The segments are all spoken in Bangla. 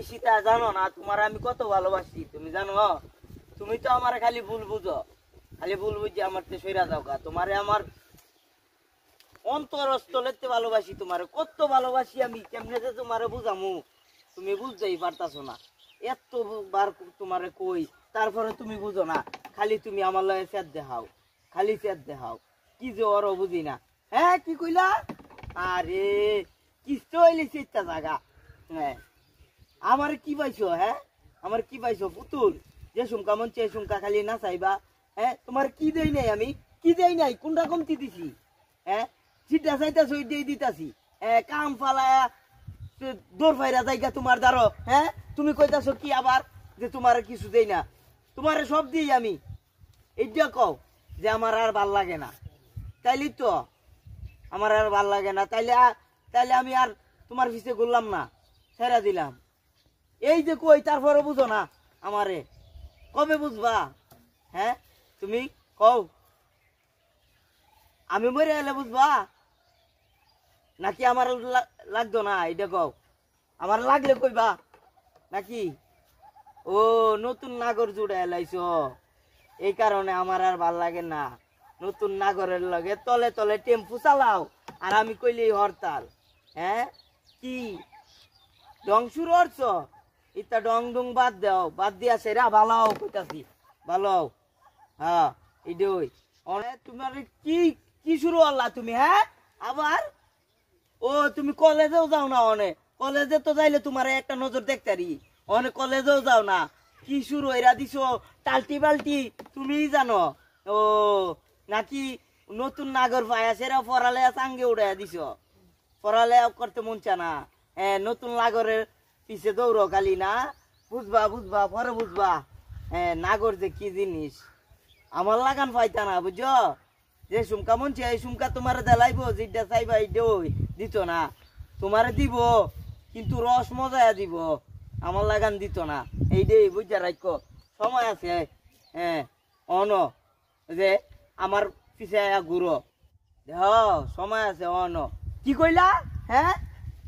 ঈশিতা জানো না তোমার আমি কত ভালোবাসি তুমি জানো? তুমি তো আমার খালি ভুল বুঝো, খালি ভুল বুঝি আমার তো সইরা যাও গা। তোমারে আমার অন্তরস্থলেতে ভালোবাসি, তোমারে কত ভালোবাসি আমি, কেমনে যে তোমারে বুঝামু তুমি বুঝতেই পারতাছো না। এত বার তোমারে কই তারপরে তুমি বুঝো না, খালি তুমি আমার লগে চেত দেখাও, খালি চেত দেখাও। কি যে ওর বুঝি না। হ্যাঁ কি কইলা? আরে কিস্তো হইলে চেষ্টা জায়গা। হ্যাঁ আমার কি পাইছো? হ্যাঁ আমার কি পাইছো? পুতুল যে সুমকা মন চে সুমকা খালি না চাইবা। হ্যাঁ তোমার কি দেই নাই আমি? কি দেই নাই? কোন রকমতি দিছি? হ্যাঁ চিটা চাইতাছ ওই দিয়ে দিতাছি। কাম ফালায়া দৌড় ফাইরা জায়গা তোমার দ্বারো। হ্যাঁ তুমি কইতাছো কি আবার যে তোমার কিছু দেই না? তোমার সব দিই আমি। এইটা কও যে আমার আর ভাল লাগে না, তাইলে তো আমার আর ভাল লাগে না, তাইলে তাইলে আমি আর তোমার পিছে ঘুরলাম না, ছেড়া দিলাম। এই যে কই তারপরে বুঝো না আমারে, কবে বুঝবা? হ্যাঁ তুমি কও, আমি মরে এলে বুঝবা নাকি আমার লাগতো না? এটা কও, আমার লাগলে কইবা নাকি? ও নতুন নাগর জুড়ে এলাইছ, এই কারণে আমার আর ভাল লাগে না। নতুন নাগরের লগে তলে তলে টেম্পু চালাও আর আমি কইলেই হরতাল। হ্যাঁ কি ডং শুরু করছ? ইতা ডং ডুং বাদ দাও, বাদ দিয়া সেরা ভালো কইতাছি, ভালো। হ্যাঁ এডই অনেক তোমার কি কি শুরু হল্লা তুমি? হ্যাঁ আবার ও তুমি কলেজেও যাও না? অনেক কলেজে তো যাইলে তোমার একটা নজর দেখতারি, অনেক কলেজেও যাও না। কি শুরু এরা দিছো টালটি বালটি তুমি জানো? ও নাকি নতুন নাগর পায়া সেরা পড়ালেয়া চাঙ্গে উড়াইয়া দিছ, পড়ালেয়া করতে মন চা না? হ্যাঁ নতুন নাগরের পিছে দৌড়ো খালি না? বুঝবা বুঝবা পরে বুঝবা। হ্যাঁ নাগর যে কি জিনিস আমার লাগান পাইতা না বুঝছো? যে সুমকা মন চাই এই সুমকা তোমার দেলাইবো, যেটা চাইবা এইটাই দিত না। তোমারে দিব কিন্তু রস মজায়া দিব, আমার লাগান দিত না। এইটাই বুঝা রাখো, সময় আছে। হ্যাঁ অন যে আমার পিছে ঘুরো, দেহ সময় আছে অন। কি কইলা? হ্যাঁ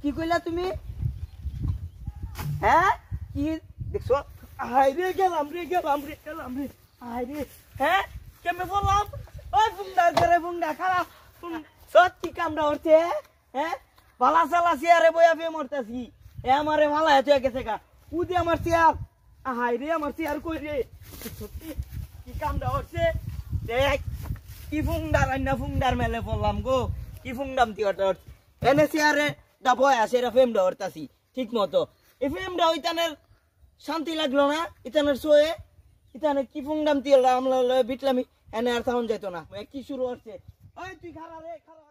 কি কইলা তুমি? হ্যাঁ কি দেখছো? হাই রে গেলাম রে গেলাম রে গেলাম রে, হাই রে। হ্যাঁ কেমনে বললাম? ওই ফুন্ডার করে ফুন্ডা খারাপ সত্যি কামড়া উঠছে। হ্যাঁ ভালা চালা চেয়ারে বইয়া ফে মরতাছি, এ আমারে ভালা হেঁটে গেছে গা উদে আমার চেয়ার। হাই রে আমার চেয়ার কই রে, সত্যি কি কামড়া উঠছে। দেখ কি ফুন্ডার আইনা ফুন্ডার মেলে পড়লাম গো, কি ফুন্ডাম তিয়ার এনে চেয়ারে দা বয়া সেরা ফেমডা উঠতাছি ঠিক মতো। এই ফেমডা ওইটানের শান্তি লাগলো না, ইতানের শোয়ে ইতানে কি ফুংডাম তিয়াল আমলা বিটলামি এনে আর থাউন যেত না। কি শুরু হচ্ছে? ওই তুই খারা রে খারা।